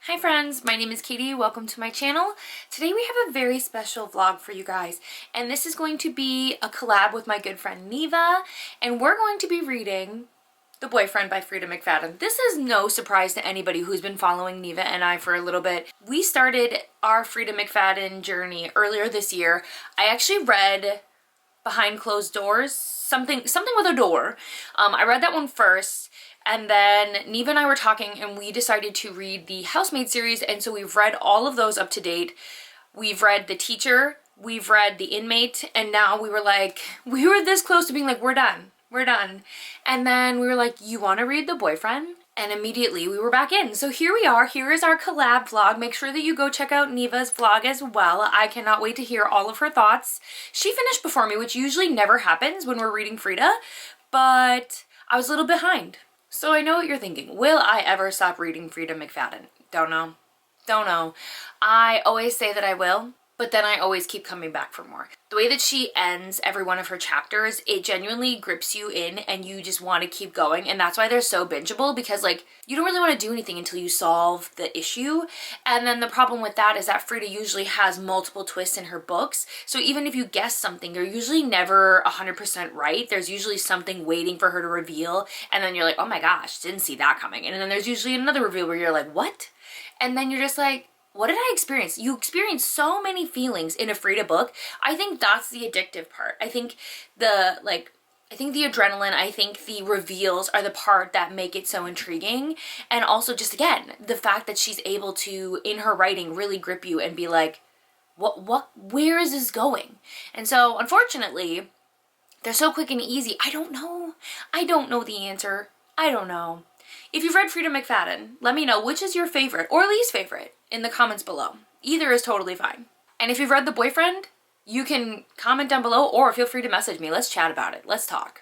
Hi friends, my name is Katie. Welcome to my channel. Today we have a very special vlog for you guys, and this is going to be a collab with my good friend Neva, and we're going to be reading The Boyfriend by Freida McFadden. This is no surprise to anybody who's been following Neva and I for a little bit. We started our Freida McFadden journey earlier this year. I actually read Behind Closed Doors, something with a door. I read that one first. And then Neva and I were talking and we decided to read the Housemaid series, and so we've read all of those up to date. We've read The Teacher, we've read The Inmate, and now we were this close to being like, we're done. And then we were like, you want to read The Boyfriend? And immediately we were back in. So here we are. Here is our collab vlog. Make sure that you go check out Neva's vlog as well. I cannot wait to hear all of her thoughts. She finished before me, which usually never happens when we're reading Freida, but I was a little behind. So I know what you're thinking. Will I ever stop reading Freida McFadden? Don't know. I always say that I will, but then I always keep coming back for more. The way that she ends every one of her chapters, it genuinely grips you in and you just want to keep going. And that's why they're so bingeable, because like you don't really want to do anything until you solve the issue. And then the problem with that is that Freida usually has multiple twists in her books. So even if you guess something, you're usually never 100% right. There's usually something waiting for her to reveal. And then you're like, oh my gosh, didn't see that coming. And then there's usually another reveal where you're like, what? And then you're just like, what did I experience? You experience so many feelings in a Freida book. I think that's the addictive part. I think the adrenaline, I think the reveals are the part that make it so intriguing. And also just again, the fact that she's able to, in her writing, really grip you and be like, where is this going? And so unfortunately, they're so quick and easy. I don't know the answer. I don't know. If you've read Freida McFadden, let me know which is your favorite or least favorite in the comments below. Either is totally fine. And if you've read The Boyfriend, you can comment down below or feel free to message me. Let's chat about it. Let's talk.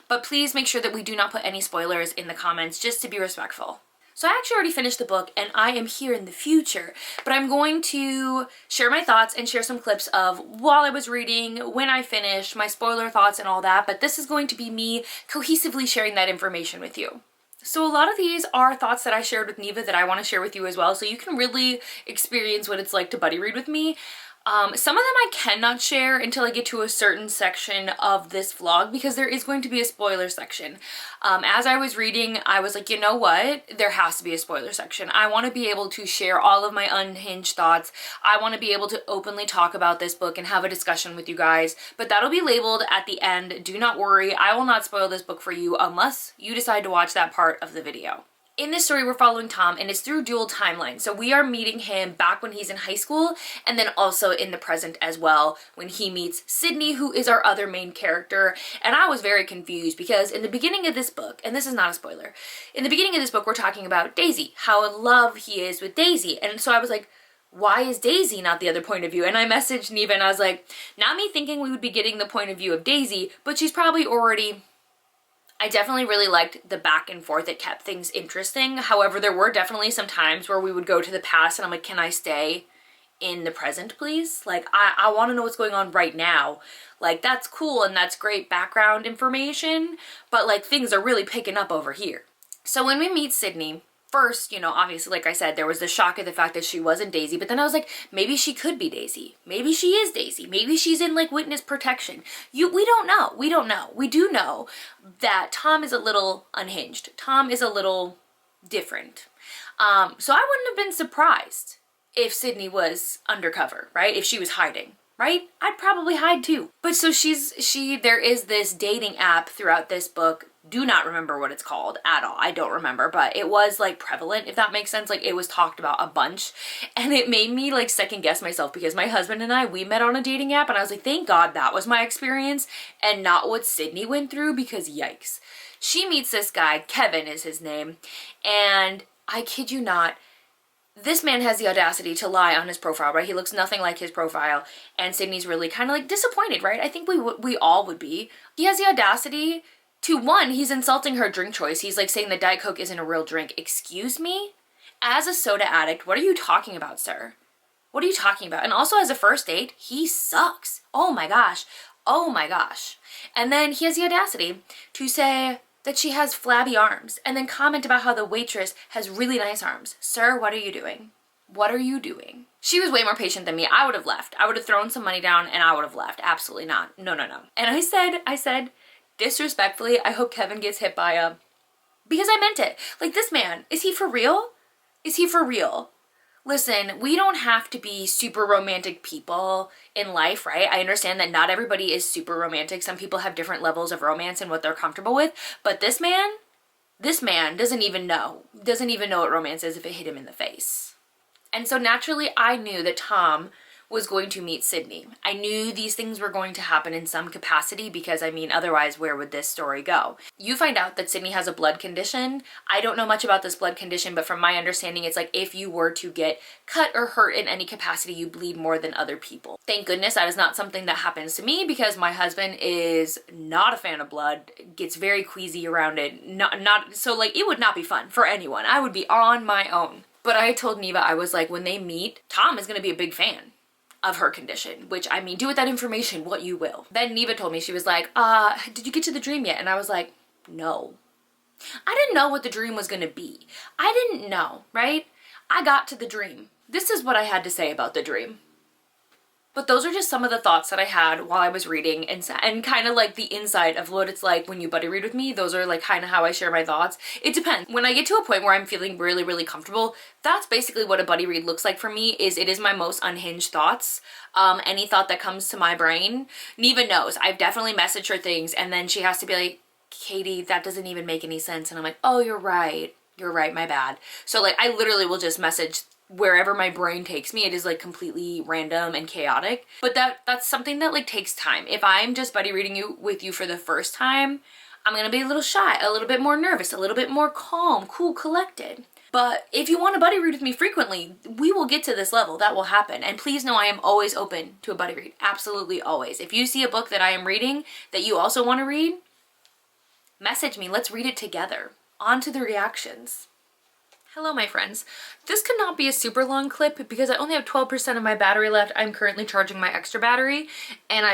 But please make sure that we do not put any spoilers in the comments, just to be respectful. So I actually already finished the book and I am here in the future, but I'm going to share my thoughts and share some clips of while I was reading, when I finished, my spoiler thoughts and all that, but this is going to be me cohesively sharing that information with you. So a lot of these are thoughts that I shared with Neva that I want to share with you as well, so you can really experience what it's like to buddy read with me. Some of them I cannot share until I get to a certain section of this vlog, because there is going to be a spoiler section. As I was reading, I was like, you know what? There has to be a spoiler section. I want to be able to share all of my unhinged thoughts. I want to be able to openly talk about this book and have a discussion with you guys, but that'll be labeled at the end. Do not worry. I will not spoil this book for you unless you decide to watch that part of the video. In this story, we're following Tom, and it's through dual timelines. So we are meeting him back when he's in high school, and then also in the present as well, when he meets Sydney, who is our other main character. And I was very confused because in the beginning of this book, and this is not a spoiler, in the beginning of this book, we're talking about Daisy, how in love he is with Daisy. And so I was like, why is Daisy not the other point of view? And I messaged Neva and I was like, not me thinking we would be getting the point of view of Daisy, but she's probably already... I definitely really liked the back and forth. It kept things interesting. However, there were definitely some times where we would go to the past and I'm like, can I stay in the present, please? Like, I want to know what's going on right now. Like, that's cool and that's great background information, but like things are really picking up over here. So when we meet Sydney, first, you know, obviously, like I said, there was the shock of the fact that she wasn't Daisy, but then I was like, maybe she could be Daisy. Maybe she is Daisy. Maybe she's in like witness protection. We don't know. We do know that Tom is a little unhinged. Tom is a little different. So I wouldn't have been surprised if Sydney was undercover, right? If she was hiding, right? I'd probably hide too. But so there is this dating app throughout this book. Do not remember what it's called at all. I don't remember, but it was like prevalent, if that makes sense. Like it was talked about a bunch, and it made me like second guess myself, because my husband and I, we met on a dating app and I was like, thank God that was my experience and not what Sydney went through, because yikes. She meets this guy, Kevin is his name, and I kid you not, this man has the audacity to lie on his profile, right? He looks nothing like his profile, and Sydney's really kind of like disappointed, right? I think we all would be. He has the audacity to, one, he's insulting her drink choice. He's like saying that Diet Coke isn't a real drink. Excuse me? As a soda addict, what are you talking about, sir? What are you talking about? And also as a first date, he sucks. Oh my gosh. And then he has the audacity to say that she has flabby arms and then comment about how the waitress has really nice arms. Sir, what are you doing? What are you doing? She was way more patient than me. I would have left. I would have thrown some money down and I would have left. Absolutely not. No, no, no. And I said, disrespectfully, I hope Kevin gets hit by a... Because I meant it. Like, this man, is he for real? Is he for real? Listen, we don't have to be super romantic people in life, right? I understand that not everybody is super romantic. Some people have different levels of romance and what they're comfortable with. But this man doesn't even know what romance is if it hit him in the face. And so naturally, I knew that Tom was going to meet Sydney. I knew these things were going to happen in some capacity because, I mean, otherwise where would this story go? You find out that Sydney has a blood condition. I don't know much about this blood condition, but from my understanding, it's like if you were to get cut or hurt in any capacity, you bleed more than other people. Thank goodness that is not something that happens to me because my husband is not a fan of blood, gets very queasy around it. So like it would not be fun for anyone. I would be on my own. But I told Neva, I was like, when they meet, Tom is going to be a big fan of her condition, which, I mean, do with that information what you will. Then Neva told me, she was like, did you get to the dream yet? And I was like, no. I didn't know what the dream was gonna be. I didn't know, right? I got to the dream. This is what I had to say about the dream. But those are just some of the thoughts that I had while I was reading and kind of like the insight of what it's like when you buddy read with me. Those are like kind of how I share my thoughts. It depends. When I get to a point where I'm feeling really, really comfortable, that's basically what a buddy read looks like for me. It is my most unhinged thoughts. Any thought that comes to my brain. Neva knows. I've definitely messaged her things and then she has to be like, Katie, that doesn't even make any sense. And I'm like, oh, you're right. You're right. My bad. So like I literally will just message wherever my brain takes me. It is like completely random and chaotic, but that's something that like takes time. If I'm just buddy reading with you for the first time, I'm gonna be a little shy, a little bit more nervous, a little bit more calm, cool, collected. But if you want to buddy read with me frequently, we will get to this level. That will happen. And please know I am always open to a buddy read. Absolutely always. If you see a book that I am reading that you also want to read, message me. Let's read it together. On to the reactions. Hello, my friends. This could not be a super long clip because I only have 12% of my battery left. I'm currently charging my extra battery and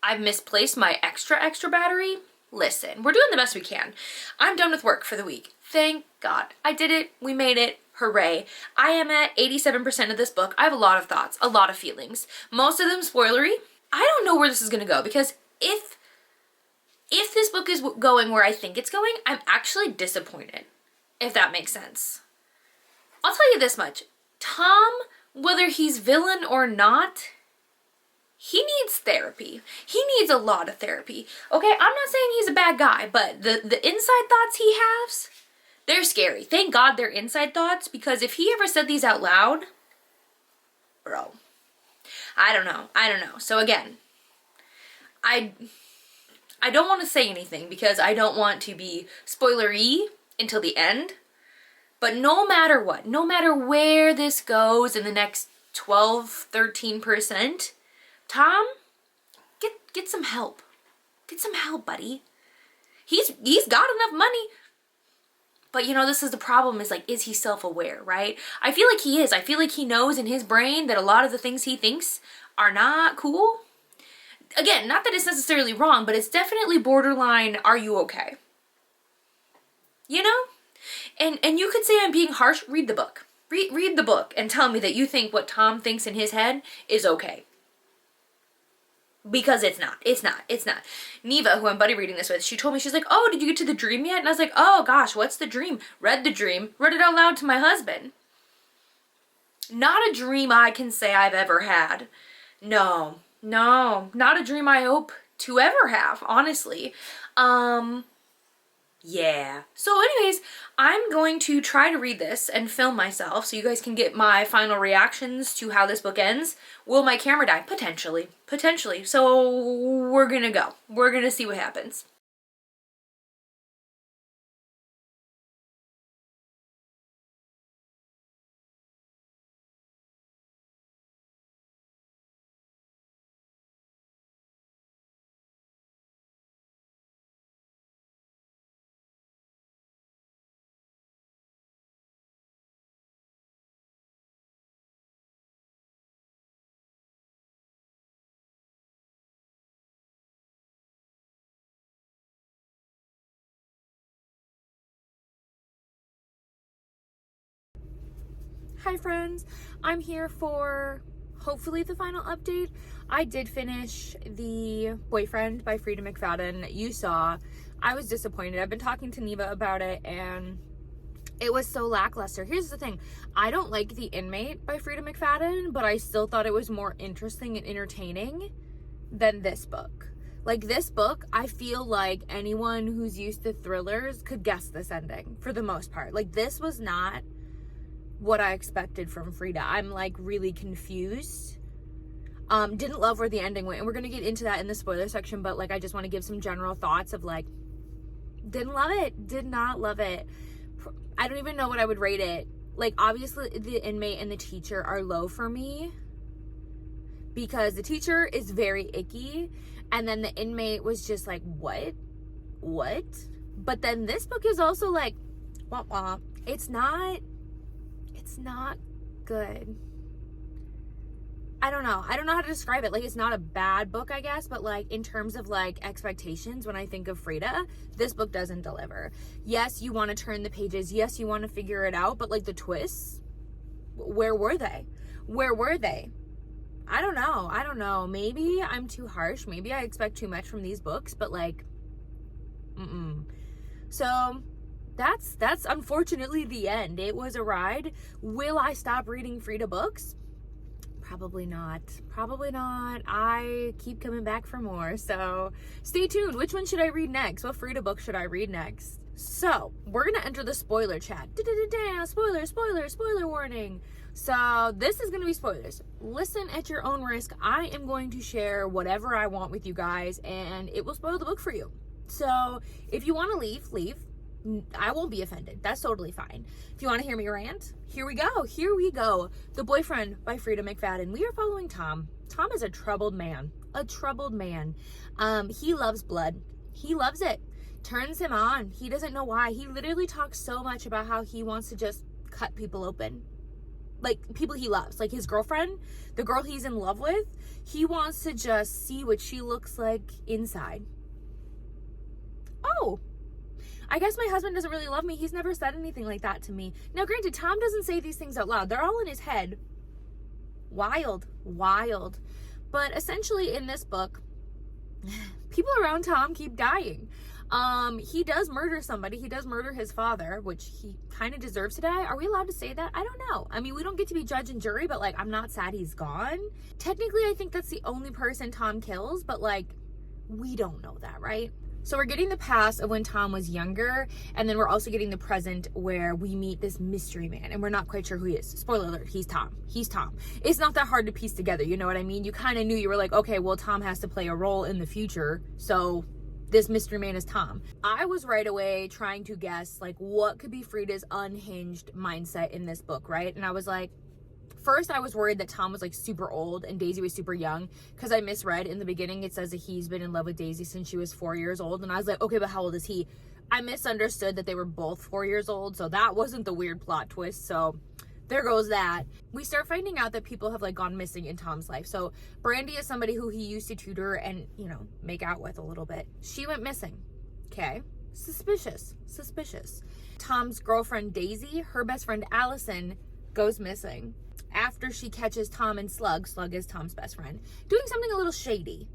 I've misplaced my extra battery. Listen, we're doing the best we can. I'm done with work for the week. Thank God. I did it. We made it. Hooray. I am at 87% of this book. I have a lot of thoughts, a lot of feelings. Most of them spoilery. I don't know where this is going to go because if this book is going where I think it's going, I'm actually disappointed, if that makes sense. I'll tell you this much. Tom, whether he's villain or not, he needs therapy. He needs a lot of therapy. Okay, I'm not saying he's a bad guy, but the inside thoughts he has, they're scary. Thank God they're inside thoughts, because if he ever said these out loud, bro, I don't know. So again, I don't want to say anything because I don't want to be spoilery until the end. But no matter what, no matter where this goes in the next 12, 13%, Tom, get some help. Get some help, buddy. He's got enough money. But you know, this is the problem, is like, is he self-aware, right? I feel like he is. I feel like he knows in his brain that a lot of the things he thinks are not cool. Again, not that it's necessarily wrong, but it's definitely borderline, are you okay? You know? And you could say I'm being harsh. Read the book. Read the book and tell me that you think what Tom thinks in his head is okay. Because it's not. It's not. It's not. Neva, who I'm buddy reading this with, she told me, she's like, oh, did you get to the dream yet? And I was like, oh gosh, what's the dream? Read the dream. Read it out loud to my husband. Not a dream I can say I've ever had. No. Not a dream I hope to ever have, honestly. Yeah. So anyways, I'm going to try to read this and film myself so you guys can get my final reactions to how this book ends. Will my camera die? Potentially. Potentially. So we're gonna go. We're gonna see what happens. Hi friends, I'm here for hopefully the final update. I did finish The Boyfriend by Freida McFadden. You saw, I was disappointed. I've been talking to Neva about it and it was so lackluster. Here's the thing, I don't like The Inmate by Freida McFadden, but I still thought it was more interesting and entertaining than this book. Like this book, I feel like anyone who's used to thrillers could guess this ending for the most part. Like this was not what I expected from Freida. I'm like really confused. Didn't love where the ending went, and we're gonna get into that in the spoiler section, but like I just want to give some general thoughts of like, didn't love it, did not love it. I don't even know what I would rate it. Like obviously The Inmate and the teacher are low for me because the teacher is very icky, and then the inmate was just like, what? But then this book is also like, wah wah. It's not good. I don't know how to describe it. Like it's not a bad book, I guess, but like in terms of like expectations, when I think of Freida, this book doesn't deliver. Yes, you want to turn the pages. Yes, you want to figure it out, but like the twists, where were they? I don't know. Maybe I'm too harsh. Maybe I expect too much from these books, but like, So that's unfortunately the end. It was a ride. Will I stop reading Freida books? Probably not. I keep coming back for more. So stay tuned. Which one should I read next? What Freida book should I read next? So we're going to enter the spoiler chat. Spoiler warning. So this is going to be spoilers. Listen at your own risk. I am going to share whatever I want with you guys and it will spoil the book for you. So if you want to leave. I won't be offended. That's totally fine. If you want to hear me rant, here we go. The Boyfriend by Freida McFadden. We are following Tom. Tom is a troubled man. He loves blood. He loves it. Turns him on. He doesn't know why. He literally talks so much about how he wants to just cut people open. Like people he loves, like his girlfriend, the girl he's in love with. He wants to just see what she looks like inside. Oh, I guess my husband doesn't really love me. He's never said anything like that to me. Now, granted, Tom doesn't say these things out loud. They're all in his head. Wild. But essentially in this book, people around Tom keep dying. He does murder somebody. He does murder his father, which he kind of deserves to die. Are we allowed to say that? I don't know. I mean, we don't get to be judge and jury, but like, I'm not sad he's gone. Technically, I think that's the only person Tom kills, but like, we don't know that, right? So we're getting the past of when Tom was younger, and then we're also getting the present where we meet this mystery man, and we're not quite sure who he is. Spoiler alert, he's Tom. It's not that hard to piece together, you know what I mean? You kind of knew, you were like, okay, well, Tom has to play a role in the future, so this mystery man is Tom. I was right away trying to guess, like, what could be Freida's unhinged mindset in this book, right? And I was like, first, I was worried that Tom was like super old and Daisy was super young because I misread in the beginning. It says that he's been in love with Daisy since she was 4 years old. And I was like, okay, but how old is he? I misunderstood that they were both 4 years old. So that wasn't the weird plot twist. So there goes that. We start finding out that people have like gone missing in Tom's life. So Brandy is somebody who he used to tutor and, you know, make out with a little bit. She went missing. Okay. Suspicious. Tom's girlfriend, Daisy, her best friend, Allison, goes missing after she catches Tom and Slug is Tom's best friend, doing something a little shady.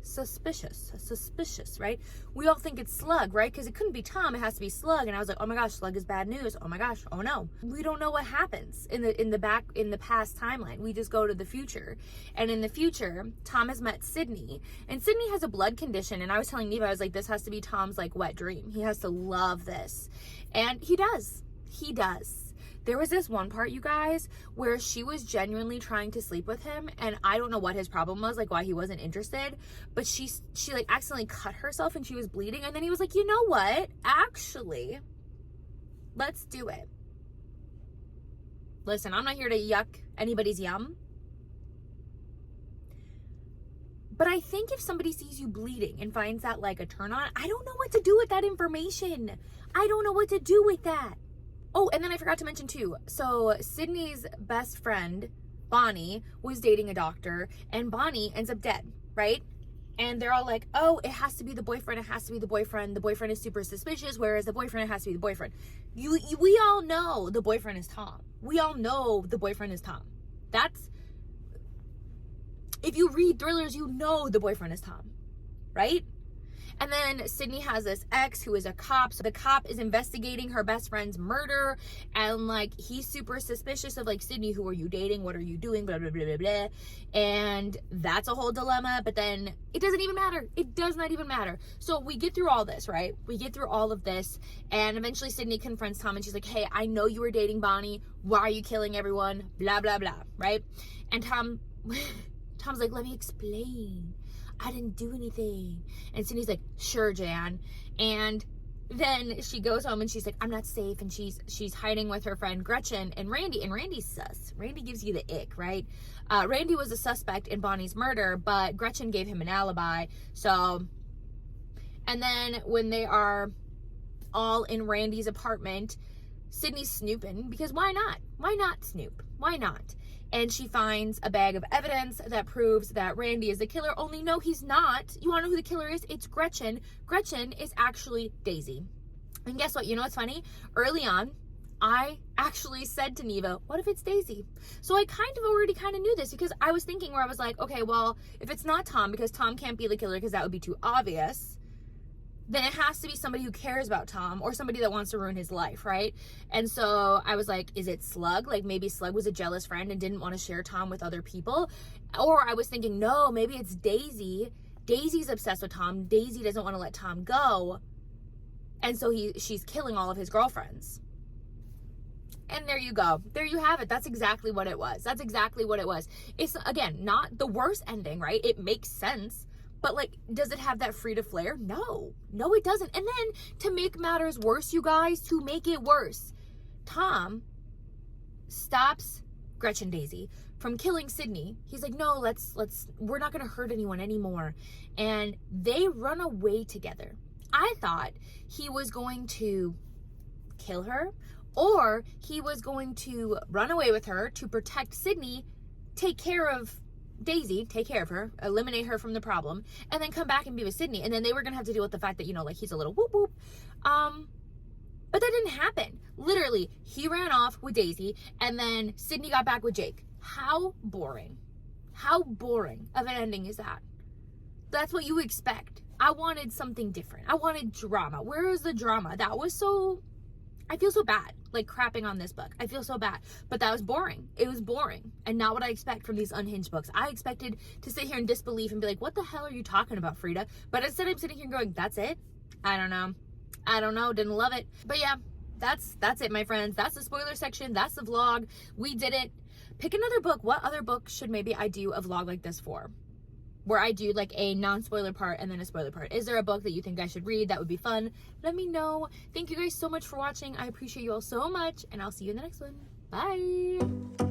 Suspicious, right? We all think it's Slug, right? Because it couldn't be Tom, it has to be Slug. And I was like, oh my gosh, Slug is bad news. Oh my gosh, oh no. We don't know what happens in the past timeline. We just go to the future. And in the future, Tom has met Sydney. And Sydney has a blood condition. And I was telling Neva, I was like, this has to be Tom's like wet dream. He has to love this. And he does. There was this one part, you guys, where she was genuinely trying to sleep with him, and I don't know what his problem was, like why he wasn't interested, but she like accidentally cut herself and she was bleeding, and then he was like, you know what? Actually, let's do it. Listen, I'm not here to yuck anybody's yum, but I think if somebody sees you bleeding and finds that like a turn on, I don't know what to do with that information. I don't know what to do with that. Oh, and then I forgot to mention too. So Sydney's best friend, Bonnie, was dating a doctor, and Bonnie ends up dead, right? And they're all like, oh, it has to be the boyfriend. It has to be the boyfriend. The boyfriend is super suspicious, whereas the boyfriend, it has to be the boyfriend. We all know the boyfriend is Tom. We all know the boyfriend is Tom. That's, if you read thrillers, you know the boyfriend is Tom, right? And then Sydney has this ex who is a cop. So the cop is investigating her best friend's murder. And like, he's super suspicious of like, Sydney, who are you dating? What are you doing? Blah, blah, blah, blah, blah. And that's a whole dilemma. But then it doesn't even matter. It does not even matter. So we get through all this, right? We get through all of this. And eventually Sydney confronts Tom and she's like, hey, I know you were dating Bonnie. Why are you killing everyone? Blah, blah, blah, right? And Tom's like, let me explain. I didn't do anything. And Sydney's like, sure, Jan. And then she goes home and she's like, I'm not safe. And she's hiding with her friend Gretchen and Randy. And Randy's sus. Randy gives you the ick, right? Randy was a suspect in Bonnie's murder, but Gretchen gave him an alibi. So, and then when they are all in Randy's apartment, Sydney's snooping, because why not? Why not snoop? Why not? And she finds a bag of evidence that proves that Randy is the killer. Only no, he's not. You want to know who the killer is? It's Gretchen. Gretchen is actually Daisy. And guess what? You know what's funny? Early on, I actually said to Neva, what if it's Daisy? So I already knew this, because I was thinking where I was like, okay, well, if it's not Tom, because Tom can't be the killer because that would be too obvious, then it has to be somebody who cares about Tom or somebody that wants to ruin his life, right? And so I was like, is it Slug? Like maybe Slug was a jealous friend and didn't want to share Tom with other people. Or I was thinking, no, maybe it's Daisy. Daisy's obsessed with Tom. Daisy doesn't want to let Tom go. And so she's killing all of his girlfriends. And there you go. There you have it. That's exactly what it was. That's exactly what it was. It's, again, not the worst ending, right? It makes sense. But, like, does it have that Freida flair? No. No, it doesn't. And then, to make matters worse, you guys, to make it worse, Tom stops Gretchen Daisy from killing Sydney. He's like, no, we're not going to hurt anyone anymore. And they run away together. I thought he was going to kill her, or he was going to run away with her to protect Sydney, take care of Daisy, take care of her, eliminate her from the problem, and then come back and be with Sydney. And then they were gonna have to deal with the fact that, you know, like, he's a little whoop whoop. But that didn't happen. Literally, he ran off with Daisy, and then Sydney got back with Jake. How boring. How boring of an ending is that? That's what you expect. I wanted something different. I wanted drama. Where is the drama? That was so... I feel so bad, like, crapping on this book. I feel so bad. But that was boring. It was boring. And not what I expect from these unhinged books. I expected to sit here in disbelief and be like, what the hell are you talking about, Freida? But instead I'm sitting here going, that's it? I don't know. Didn't love it. But yeah, that's it, my friends. That's the spoiler section. That's the vlog. We did it. Pick another book. What other book should maybe I do a vlog like this for? Where I do like a non-spoiler part and then a spoiler part. Is there a book that you think I should read? That would be fun. Let me know. Thank you guys so much for watching. I appreciate you all so much, and I'll see you in the next one. Bye.